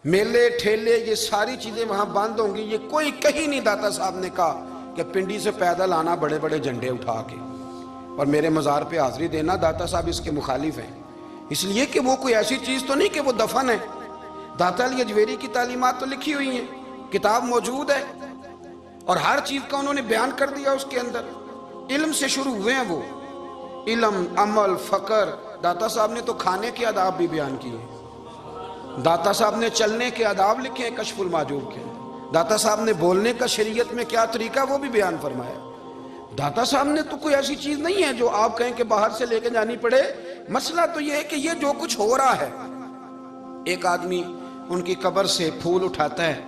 میلے ٹھیلے یہ ساری چیزیں وہاں بند ہوں گی. یہ کوئی کہیں نہیں داتا صاحب نے کہا کہ پنڈی سے پیدل آنا بڑے بڑے جھنڈے اٹھا کے اور میرے مزار پہ حاضری دینا. داتا صاحب اس کے مخالف ہیں، اس لیے کہ وہ کوئی ایسی چیز تو نہیں کہ وہ دفن ہے. داتا علی اجویری کی تعلیمات تو لکھی ہوئی ہیں، کتاب موجود ہے، اور ہر چیز کا انہوں نے بیان کر دیا اس کے اندر. علم سے شروع ہوئے ہیں وہ، علم، عمل، فقر. داتا صاحب نے تو کھانے کے آداب بھی بیان کیے. داتا صاحب نے چلنے کے آداب لکھے ہیں کشف المحجوب کے. داتا صاحب نے بولنے کا شریعت میں کیا طریقہ وہ بھی بیان فرمایا. داتا صاحب نے تو کوئی ایسی چیز نہیں ہے جو آپ کہیں کہ باہر سے لے کے جانی پڑے. مسئلہ تو یہ ہے کہ یہ جو کچھ ہو رہا ہے، ایک آدمی ان کی قبر سے پھول اٹھاتا ہے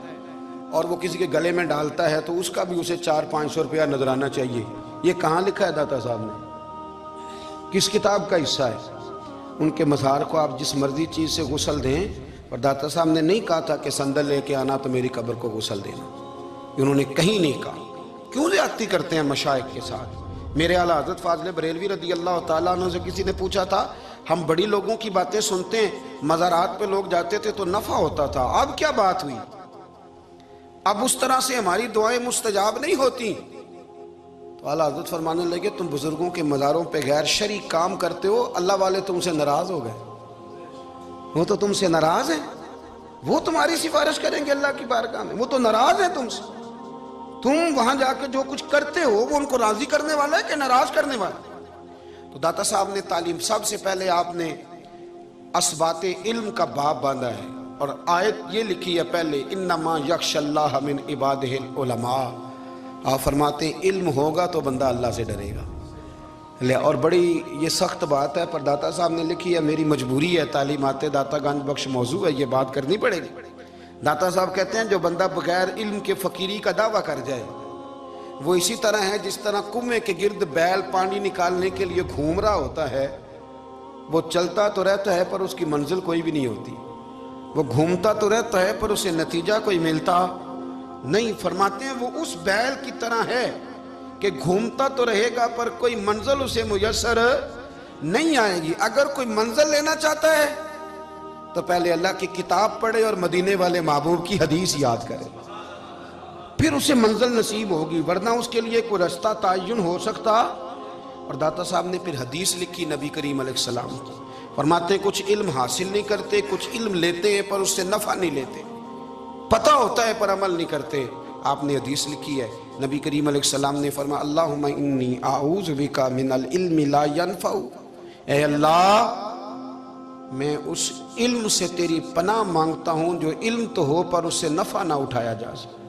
اور وہ کسی کے گلے میں ڈالتا ہے تو اس کا بھی اسے 400-500 روپیہ نذرانہ چاہیے. یہ کہاں لکھا ہے داتا صاحب نے؟ کس کتاب کا حصہ ہے؟ ان کے مزار کو آپ جس مرضی چیز سے غسل دیں، اور داتا صاحب نے نہیں کہا تھا کہ سندل لے کے آنا تو میری قبر کو غسل دینا. انہوں نے کہیں نہیں کہا. کیوں زیادتی کرتے ہیں مشائخ کے ساتھ؟ میرے اعلیٰ حضرت فاضل بریلوی رضی اللہ تعالیٰ عنہ سے کسی نے پوچھا تھا، ہم بڑی لوگوں کی باتیں سنتے ہیں، مزارات پہ لوگ جاتے تھے تو نفع ہوتا تھا، اب کیا بات ہوئی؟ اب اس طرح سے ہماری دعائیں مستجاب نہیں ہوتی. تو اعلیٰ حضرت فرمانے لگے، تم بزرگوں کے مزاروں پہ غیر شرعی کام کرتے ہو، اللہ والے تم سے ناراض ہو گئے. وہ تو تم سے ناراض ہیں، وہ تمہاری سفارش کریں گے اللہ کی بارگاہ میں، وہ تو ناراض ہیں تم سے. تم وہاں جا کے جو کچھ کرتے ہو وہ ان کو راضی کرنے والا ہے کہ ناراض کرنے والا ہے؟ تو داتا صاحب نے تعلیم، سب سے پہلے آپ نے اسبات علم کا باب باندھا ہے، اور آیت یہ لکھی ہے پہلے، انما یخشی اللہ من عبادہ العلماء. آپ فرماتے ہیں علم ہوگا تو بندہ اللہ سے ڈرے گا. اور بڑی یہ سخت بات ہے، پر داتا صاحب نے لکھی ہے، میری مجبوری ہے، تعلیمات داتا گنج بخش موضوع ہے، یہ بات کرنی پڑے گی. داتا صاحب کہتے ہیں جو بندہ بغیر علم کے فقیری کا دعویٰ کر جائے وہ اسی طرح ہے جس طرح کنویں کے گرد بیل پانی نکالنے کے لیے گھوم رہا ہوتا ہے. وہ چلتا تو رہتا ہے پر اس کی منزل کوئی بھی نہیں ہوتی، وہ گھومتا تو رہتا ہے پر اسے نتیجہ کوئی ملتا نہیں. فرماتے ہیں وہ اس بیل کی طرح ہے کہ گھومتا تو رہے گا پر کوئی منزل اسے میسر نہیں آئے گی. اگر کوئی منزل لینا چاہتا ہے تو پہلے اللہ کی کتاب پڑھے اور مدینے والے محبوب کی حدیث یاد کرے، پھر اسے منزل نصیب ہوگی، ورنہ اس کے لیے کوئی رستہ تعین ہو سکتا. اور داتا صاحب نے پھر حدیث لکھی نبی کریم علیہ السلام کی. فرماتے ہیں کچھ علم حاصل نہیں کرتے، کچھ علم لیتے ہیں پر اس سے نفع نہیں لیتے، پتہ ہوتا ہے پر عمل نہیں کرتے. آپ نے حدیث لکھی ہے، نبی کریم علیہ السلام نے فرمایا، اللہم انی اعوذ بک من العلم لا ینفع. اے اللہ، میں اس علم سے تیری پناہ مانگتا ہوں جو علم تو ہو پر اس سے نفع نہ اٹھایا جا سکے،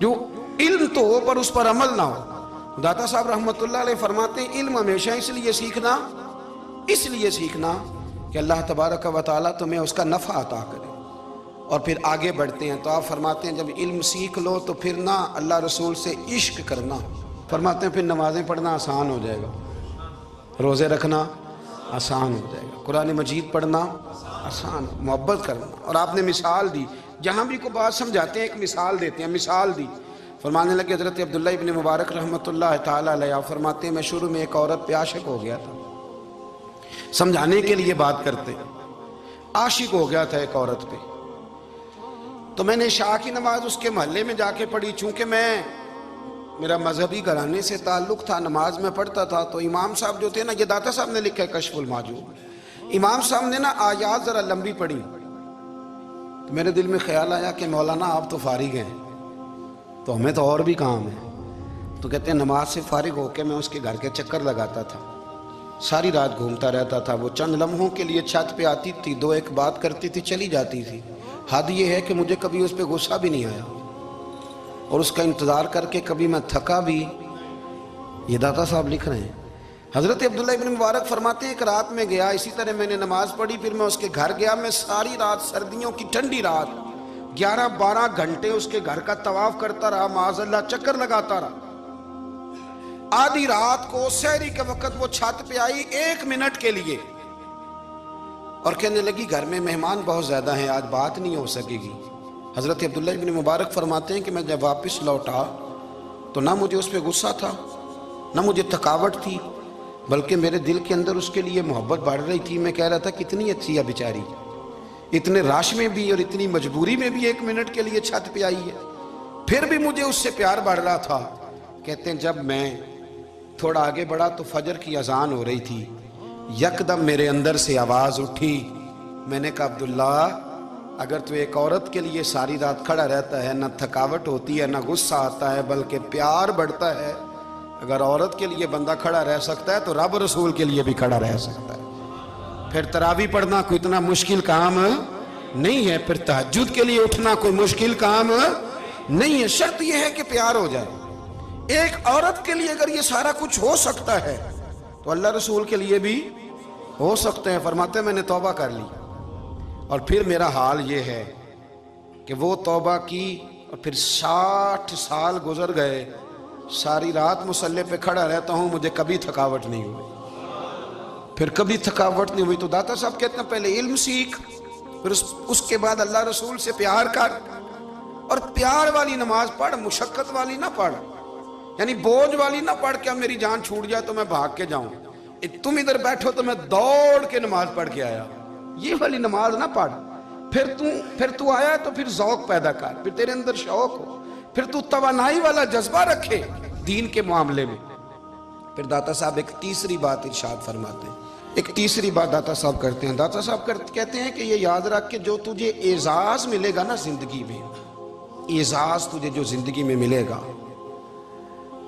جو علم تو ہو پر اس پر عمل نہ ہو. داتا صاحب رحمۃ اللہ علیہ فرماتے ہیں علم ہمیشہ اس لیے سیکھنا کہ اللہ تبارک و تعالیٰ تمہیں اس کا نفع عطا کرے. اور پھر آگے بڑھتے ہیں تو آپ فرماتے ہیں جب علم سیکھ لو تو پھر نہ اللہ رسول سے عشق کرنا. فرماتے ہیں پھر نمازیں پڑھنا آسان ہو جائے گا، روزے رکھنا آسان ہو جائے گا، قرآن مجید پڑھنا آسان، محبت کرنا. اور آپ نے مثال دی، جہاں بھی کوئی بات سمجھاتے ہیں ایک مثال دیتے ہیں. مثال دی، فرمانے لگے حضرت عبداللہ ابن مبارک رحمۃ اللہ تعالیٰ علیہ فرماتے ہیں میں شروع میں ایک عورت پہ عاشق ہو گیا تھا. سمجھانے کے لیے بات کرتے ہیں، عاشق ہو گیا تھا ایک عورت پہ. تو میں نے عشاء کی نماز اس کے محلے میں جا کے پڑھی. چونکہ میرا مذہبی گھرانے سے تعلق تھا، نماز میں پڑھتا تھا، تو امام صاحب جو تھے نا، یہ داتا صاحب نے لکھا ہے کشف المحجوب، امام صاحب نے نا آیات ذرا لمبی پڑھی. تو میرے دل میں خیال آیا کہ مولانا آپ تو فارغ ہیں تو ہمیں تو اور بھی کام ہے. تو کہتے ہیں نماز سے فارغ ہو کے میں اس کے گھر کے چکر لگاتا تھا، ساری رات گھومتا رہتا تھا. وہ چند لمحوں کے لیے چھت پہ آتی تھی، دو ایک بات کرتی تھی، چلی جاتی تھی. حد یہ ہے کہ مجھے کبھی اس پہ غصہ بھی نہیں آیا، اور اس کا انتظار کر کے کبھی میں تھکا بھی. یہ داتا صاحب لکھ رہے ہیں. حضرت عبداللہ ابن مبارک فرماتے ہیں ایک رات میں گیا، اسی طرح میں نے نماز پڑھی، پھر میں اس کے گھر گیا. میں ساری رات، سردیوں کی ٹھنڈی رات، 11-12 گھنٹے اس کے گھر کا طواف کرتا رہا، معاذ اللہ چکر لگاتا رہا. آدھی رات کو سحری کے وقت وہ چھت پہ آئی 1 منٹ کے لیے اور کہنے لگی گھر میں مہمان بہت زیادہ ہیں، آج بات نہیں ہو سکے گی. حضرت عبداللہ ابن مبارک فرماتے ہیں کہ میں جب واپس لوٹا تو نہ مجھے اس پہ غصہ تھا، نہ مجھے تھکاوٹ تھی، بلکہ میرے دل کے اندر اس کے لیے محبت بڑھ رہی تھی. میں کہہ رہا تھا کتنی اچھی ہے بیچاری، اتنے رش میں بھی اور اتنی مجبوری میں بھی 1 منٹ کے لیے چھت پہ آئی ہے. پھر بھی مجھے اس سے پیار بڑھ رہا تھا. کہتے ہیں جب میں تھوڑا آگے بڑھا تو فجر کی اذان ہو رہی تھی. یکدم میرے اندر سے آواز اٹھی. میں نے کہا عبداللہ اگر تو ایک عورت کے لیے ساری رات کھڑا رہتا ہے نہ تھکاوٹ ہوتی ہے نہ غصہ آتا ہے بلکہ پیار بڑھتا ہے, اگر عورت کے لیے بندہ کھڑا رہ سکتا ہے تو رب رسول کے لیے بھی کھڑا رہ سکتا ہے. پھر تراویح پڑھنا کوئی اتنا مشکل کام نہیں ہے, پھر تہجد کے لیے اٹھنا کوئی مشکل کام نہیں ہے. شرط یہ ہے کہ پیار ہو جائے. ایک عورت کے لیے اگر یہ سارا کچھ ہو سکتا ہے تو اللہ رسول کے لیے بھی ہو سکتے ہیں. فرماتے ہیں میں نے توبہ کر لی اور پھر میرا حال یہ ہے کہ وہ توبہ کی اور پھر 60 سال گزر گئے, ساری رات مصلی پہ کھڑا رہتا ہوں, مجھے کبھی تھکاوٹ نہیں ہوئی. پھر کبھی تھکاوٹ نہیں ہوئی. تو داتا صاحب کہتے ہیں پہلے علم سیکھ, پھر اس کے بعد اللہ رسول سے پیار کر, اور پیار والی نماز پڑھ, مشقت والی نہ پڑھ, یعنی بوجھ والی نہ پڑھ کہ اب میری جان چھوٹ جائے تو میں بھاگ کے جاؤں, تم ادھر بیٹھو تو میں دوڑ کے نماز پڑھ کے آیا, یہ والی نماز نہ پڑھ. پھر تو آیا تو پھر ذوق پیدا کر, پھر تیرے اندر شوق ہو, پھر تو توانائی والا جذبہ رکھے دین کے معاملے میں. پھر داتا صاحب ایک تیسری بات ارشاد فرماتے ہیں, ایک تیسری بات داتا صاحب کرتے ہیں. داتا صاحب کہتے ہیں کہ یہ یاد رکھ کہ جو تجھے اعزاز ملے گا نا زندگی میں, اعزاز تجھے جو زندگی میں ملے گا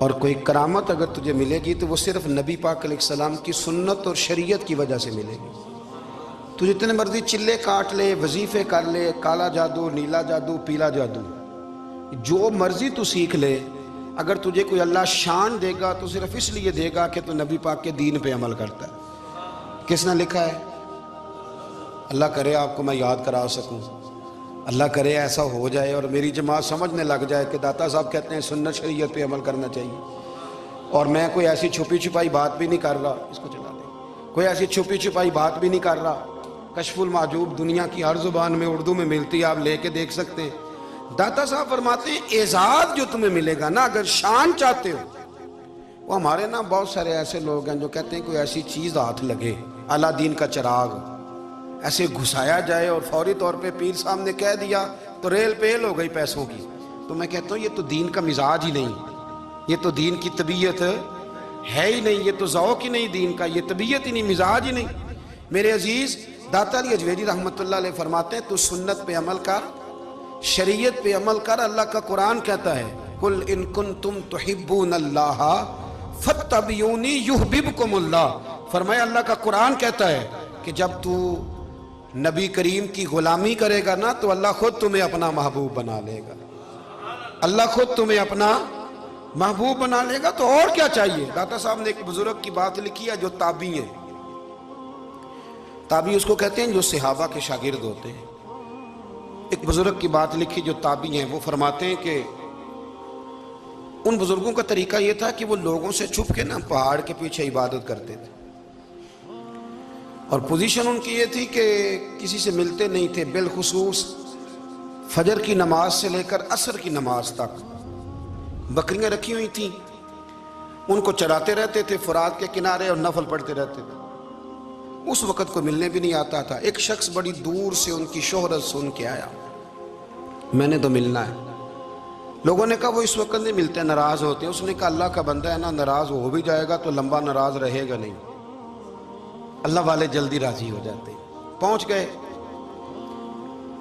اور کوئی کرامت اگر تجھے ملے گی تو وہ صرف نبی پاک علیہ السلام کی سنت اور شریعت کی وجہ سے ملے گی. تو جتنے مرضی چلے کاٹ لے, وظیفے کر لے, کالا جادو, نیلا جادو, پیلا جادو, جو مرضی تو سیکھ لے, اگر تجھے کوئی اللہ شان دے گا تو صرف اس لیے دے گا کہ تو نبی پاک کے دین پہ عمل کرتا ہے. کس نے لکھا ہے؟ اللہ کرے آپ کو میں یاد کرا سکوں, اللہ کرے ایسا ہو جائے اور میری جماعت سمجھنے لگ جائے کہ داتا صاحب کہتے ہیں سنت شریعت پہ عمل کرنا چاہیے, اور میں کوئی ایسی چھپی چھپائی بات بھی نہیں کر رہا, اس کو چلا دیں, کوئی ایسی چھپی چھپائی بات بھی نہیں کر رہا. کشف المعجوب دنیا کی ہر زبان میں اردو میں ملتی ہے, آپ لے کے دیکھ سکتے ہیں. داتا صاحب فرماتے ہیں اعزاز جو تمہیں ملے گا نا, اگر شان چاہتے ہو, وہ ہمارے نا بہت سارے ایسے لوگ ہیں جو کہتے ہیں کوئی ایسی چیز ہاتھ لگے, اعلیٰ دین کا چراغ ایسے گھسایا جائے اور فوری طور پہ پیر صاحب نے کہہ دیا تو ریل پیل ہو گئی پیسوں کی. تو میں کہتا ہوں یہ تو دین کا مزاج ہی نہیں, یہ تو دین کی طبیعت ہے ہی نہیں, یہ تو ذوق ہی نہیں دین کا, یہ طبیعت ہی نہیں, مزاج ہی نہیں. میرے عزیز داتا علی اجویری رحمۃ اللہ علیہ فرماتے ہیں تو سنت پہ عمل کر, شریعت پہ عمل کر. اللہ کا قرآن کہتا ہے قل ان کنتم تحبون اللہ فاتبعونی یحببکم اللہ. فرمایا اللہ کا قرآن کہتا ہے کہ جب تو نبی کریم کی غلامی کرے گا نا تو اللہ خود تمہیں اپنا محبوب بنا لے گا, اللہ خود تمہیں اپنا محبوب بنا لے گا. تو اور کیا چاہیے؟ داتا صاحب نے ایک بزرگ کی بات لکھی ہے جو تابعی ہیں, تابعی اس کو کہتے ہیں جو صحابہ کے شاگرد ہوتے ہیں. ایک بزرگ کی بات لکھی جو تابعی ہیں, وہ فرماتے ہیں کہ ان بزرگوں کا طریقہ یہ تھا کہ وہ لوگوں سے چھپ کے نا پہاڑ کے پیچھے عبادت کرتے تھے, اور پوزیشن ان کی یہ تھی کہ کسی سے ملتے نہیں تھے, بالخصوص فجر کی نماز سے لے کر عصر کی نماز تک بکریاں رکھی ہوئی تھیں, ان کو چراتے رہتے تھے فرات کے کنارے اور نفل پڑھتے رہتے تھے. اس وقت کو ملنے بھی نہیں آتا تھا. ایک شخص بڑی دور سے ان کی شہرت سن کے آیا, میں نے تو ملنا ہے. لوگوں نے کہا وہ اس وقت نہیں ملتے, ناراض ہوتے ہیں. اس نے کہا اللہ کا بندہ ہے نا, ناراض ہو بھی جائے گا تو لمبا ناراض رہے گا نہیں, اللہ والے جلدی راضی ہو جاتے ہیں. پہنچ گئے.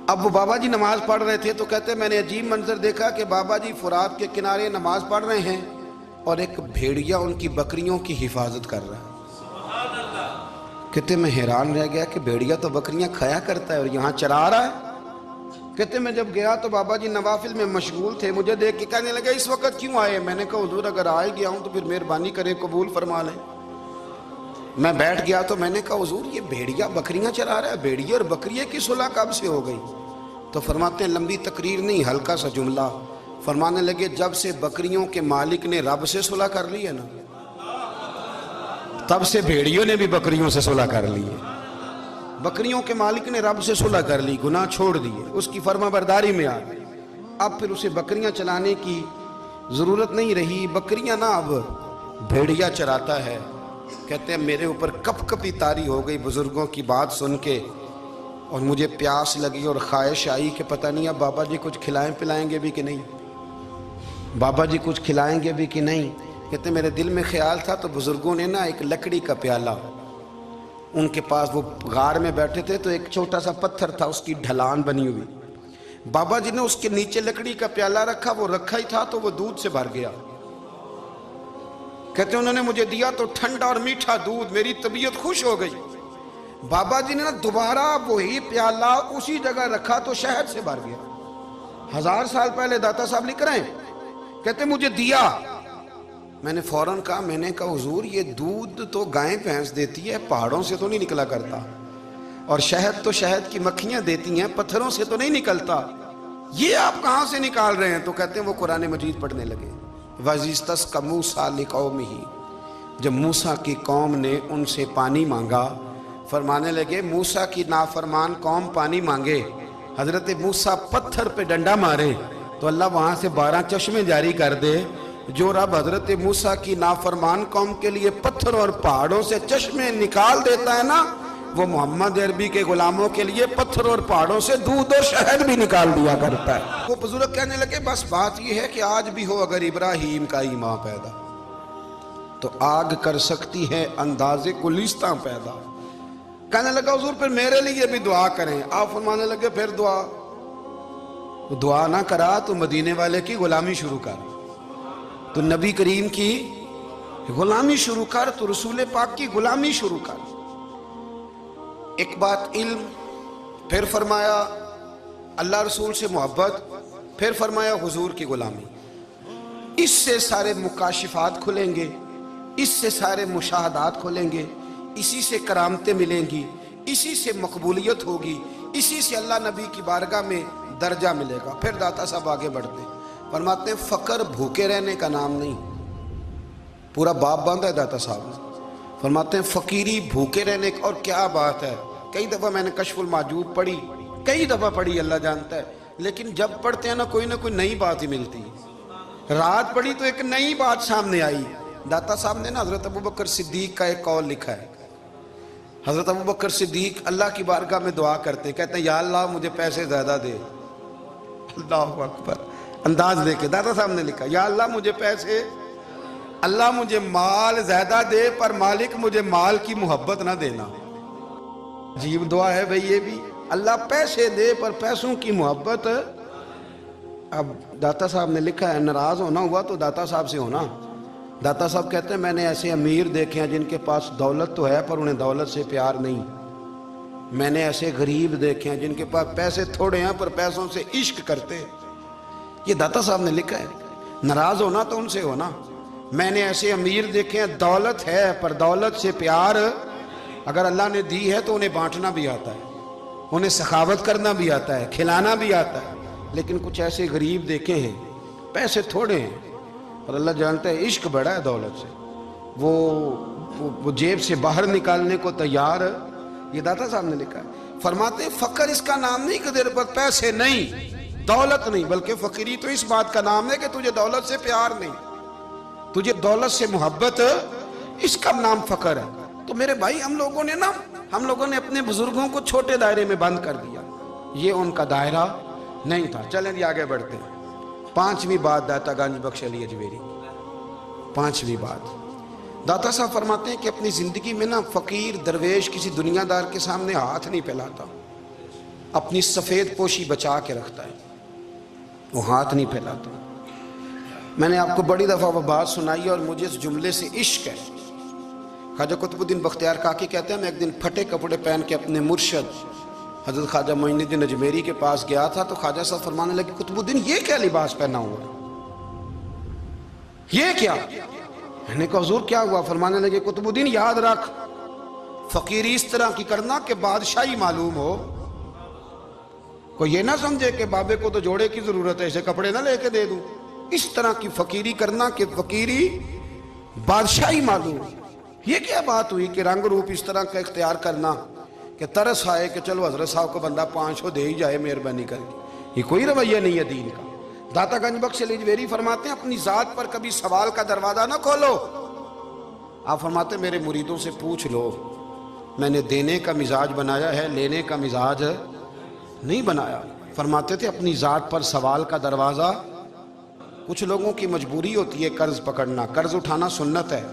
اب وہ بابا جی نماز پڑھ رہے تھے تو کہتے میں نے عجیب منظر دیکھا کہ بابا جی فرات کے کنارے نماز پڑھ رہے ہیں اور ایک بھیڑیا ان کی بکریوں کی حفاظت کر رہا ہے. کہتے میں حیران رہ گیا کہ بھیڑیا تو بکریاں کھایا کرتا ہے اور یہاں چرا رہا ہے. کہتے میں جب گیا تو بابا جی نوافل میں مشغول تھے, مجھے دیکھ کے کہنے لگے اس وقت کیوں آئے؟ میں نے کہا حضور اگر آئے گیا ہوں تو پھر مہربانی کرے قبول فرما لیں. میں بیٹھ گیا تو میں نے کہا حضور یہ بھیڑیا بکریاں چرا رہا ہے, بھیڑیا اور بکریے کی صلح کب سے ہو گئی؟ تو فرماتے ہیں لمبی تقریر نہیں, ہلکا سا جملہ. فرمانے لگے جب سے بکریوں کے مالک نے رب سے صلح کر لی ہے نا, تب سے بھیڑیوں نے بھی بکریوں سے صلح کر لی ہے. بکریوں کے مالک نے رب سے صلح کر لی, گناہ چھوڑ دیے, اس کی فرما برداری میں آ گئی. اب پھر اسے بکریاں چلانے کی ضرورت نہیں رہی. بکریاں نا اب بھیڑیا چراتا ہے. کہتے ہیں میرے اوپر کپ کپی طاری ہو گئی بزرگوں کی بات سن کے. اور مجھے پیاس لگی اور خواہش آئی کہ پتہ نہیں اب بابا جی کچھ کھلائیں پلائیں گے بھی کہ نہیں، بابا جی کچھ کھلائیں گے بھی کہ نہیں۔ کہتے میرے دل میں خیال تھا تو بزرگوں نے نا ایک لکڑی کا پیالہ، ان کے پاس وہ غار میں بیٹھے تھے تو ایک چھوٹا سا پتھر تھا، اس کی ڈھلان بنی ہوئی، بابا جی نے اس کے نیچے لکڑی کا پیالہ رکھا، وہ رکھا ہی تھا تو وہ دودھ سے بھر گیا۔ کہتے انہوں نے مجھے دیا تو ٹھنڈا اور میٹھا دودھ، میری طبیعت خوش ہو گئی۔ بابا جی نے دوبارہ وہی پیالہ اسی جگہ رکھا تو شہد سے بھر گیا۔ 1000 سال پہلے داتا صاحب لکھ رہے ہیں، کہتے مجھے دیا، میں نے فوراً کہا، میں نے کہا حضور یہ دودھ تو گائیں بھینس دیتی ہے، پہاڑوں سے تو نہیں نکلا کرتا، اور شہد تو شہد کی مکھیاں دیتی ہیں، پتھروں سے تو نہیں نکلتا، یہ آپ کہاں سے نکال رہے ہیں؟ تو کہتے ہیں وہ قرآن مجید پڑھنے لگے۔ وَإِذِ اسْتَسْقَى مُوسَىٰ لِقَوْمِهِ، جب موسیٰ کی قوم نے ان سے پانی مانگا، فرمانے لگے موسیٰ کی نافرمان قوم پانی مانگے، حضرت موسیٰ پتھر پہ ڈنڈا مارے تو اللہ وہاں سے 12 چشمے جاری کر دے۔ جو رب حضرت موسیٰ کی نافرمان قوم کے لیے پتھر اور پہاڑوں سے چشمے نکال دیتا ہے نا، وہ محمد عربی کے غلاموں کے لیے پتھر اور پہاڑوں سے دودھ اور شہد بھی نکال دیا کرتا ہے۔ وہ بزرگ کہنے لگے بس بات یہ ہے کہ آج بھی ہو اگر ابراہیم کا ایمان پیدا تو آگ کر سکتی ہے انداز گلستاں پیدا۔ کہنے لگا حضور پھر میرے لیے بھی دعا کریں۔ آپ فرمانے لگے پھر دعا نہ کرا تو مدینے والے کی غلامی شروع کر، تو نبی کریم کی غلامی شروع کر، تو رسول پاک کی غلامی شروع کر۔ ایک بات علم، پھر فرمایا اللہ رسول سے محبت، پھر فرمایا حضور کی غلامی۔ اس سے سارے مکاشفات کھلیں گے، اس سے سارے مشاہدات کھلیں گے، اسی سے کرامتیں ملیں گی، اسی سے مقبولیت ہوگی، اسی سے اللہ نبی کی بارگاہ میں درجہ ملے گا۔ پھر داتا صاحب آگے بڑھتے ہیں، فرماتے ہیں فقر بھوکے رہنے کا نام نہیں، پورا باب باندھا ہے داتا صاحب نے۔ فرماتے ہیں فقیری بھوکے رہنے کا، اور کیا بات ہے، کئی دفعہ میں نے کشف الموجود پڑھی، کئی دفعہ پڑھی، اللہ جانتا ہے، لیکن جب پڑھتے ہیں نا کوئی نئی بات ہی ملتی ہے۔ رات پڑھی تو ایک نئی بات سامنے آئی۔ داتا صاحب نے نا حضرت ابوبکر صدیق کا ایک قول لکھا ہے۔ حضرت ابوبکر صدیق اللہ کی بارگاہ میں دعا کرتے، کہتے ہیں یا اللہ مجھے پیسے زیادہ دے۔ اللہ اکبر، انداز دیکھے داتا صاحب نے لکھا، یا اللہ مجھے پیسے، اللہ مجھے مال زیادہ دے، پر مالک مجھے مال کی محبت نہ دینا۔ عجیب دعا ہے بھئی یہ بھی، اللہ پیسے دے پر پیسوں کی محبت۔ اب داتا صاحب نے لکھا ہے ناراض ہونا ہوا تو داتا صاحب سے ہونا۔ داتا صاحب کہتے ہیں میں نے ایسے امیر دیکھے ہیں جن کے پاس دولت تو ہے پر انہیں دولت سے پیار نہیں، میں نے ایسے غریب دیکھے ہیں جن کے پاس پیسے تھوڑے ہیں پر پیسوں سے عشق کرتے ہیں۔ یہ داتا صاحب نے لکھا ہے، ناراض ہونا تو ان سے ہونا۔ میں نے ایسے امیر دیکھے ہیں دولت ہے پر دولت سے پیار، اگر اللہ نے دی ہے تو انہیں بانٹنا بھی آتا ہے، انہیں سخاوت کرنا بھی آتا ہے، کھلانا بھی آتا ہے، لیکن کچھ ایسے غریب دیکھے ہیں پیسے تھوڑے ہیں اور اللہ جانتا ہے عشق بڑا ہے دولت سے، وہ جیب سے باہر نکالنے کو تیار۔ یہ داتا صاحب نے لکھا ہے۔ فرماتے ہیں فقر اس کا نام نہیں کہ تیرے پر پیسے نہیں، دولت نہیں، بلکہ فقیری تو اس بات کا نام ہے کہ تجھے دولت سے پیار نہیں، تجھے دولت سے محبت، اس کا نام فقر ہے۔ تو میرے بھائی ہم لوگوں نے اپنے بزرگوں کو چھوٹے دائرے میں بند کر دیا، یہ ان کا دائرہ نہیں تھا۔ چلیں جی آگے بڑھتے ہیں۔ 5ویں بات داتا گنج بخش علی اجمیری، 5ویں بات داتا صاحب فرماتے ہیں کہ اپنی زندگی میں نا فقیر درویش کسی دنیا دار کے سامنے ہاتھ نہیں پھیلاتا، اپنی سفید پوشی بچا کے رکھتا ہے، وہ ہاتھ نہیں پھیلاتا۔ میں نے آپ کو بڑی دفعہ وہ بات سنائی اور مجھے اس جملے سے عشق ہے۔ خواجہ قطب الدین بختیار کاکی کہتے ہیں میں ایک دن پھٹے کپڑے پہن کے اپنے مرشد حضرت خواجہ معین الدین اجمیری کے پاس گیا تھا تو خواجہ صاحب فرمانے لگے قطب الدین یہ کیا لباس پہنا ہوا ہے، یہ کیا؟ میں نے کہا حضور کیا ہوا؟ فرمانے لگے قطب الدین یاد رکھ فقیری اس طرح کی کرنا کہ بادشاہی معلوم ہو، کوئی یہ نہ سمجھے کہ بابے کو تو جوڑے کی ضرورت ہے اسے کپڑے نہ لے کے دے دوں، اس طرح کی فقیری کرنا کہ فقیری بادشاہی معلوم ہو۔ یہ کیا بات ہوئی کہ رنگ روپ اس طرح کا اختیار کرنا کہ ترس آئے کہ چلو حضرت صاحب کو بندہ 500 دے ہی جائے مہربانی کر کے، یہ کوئی رویہ نہیں ہے دین کا۔ داتا گنج بخش علی اجمیری فرماتے ہیں اپنی ذات پر کبھی سوال کا دروازہ نہ کھولو۔ آپ فرماتے ہیں میرے مریدوں سے پوچھ لو میں نے دینے کا مزاج بنایا ہے، لینے کا مزاج نہیں بنایا۔ فرماتے تھے اپنی ذات پر سوال کا دروازہ، کچھ لوگوں کی مجبوری ہوتی ہے قرض پکڑنا، قرض اٹھانا سنت ہے،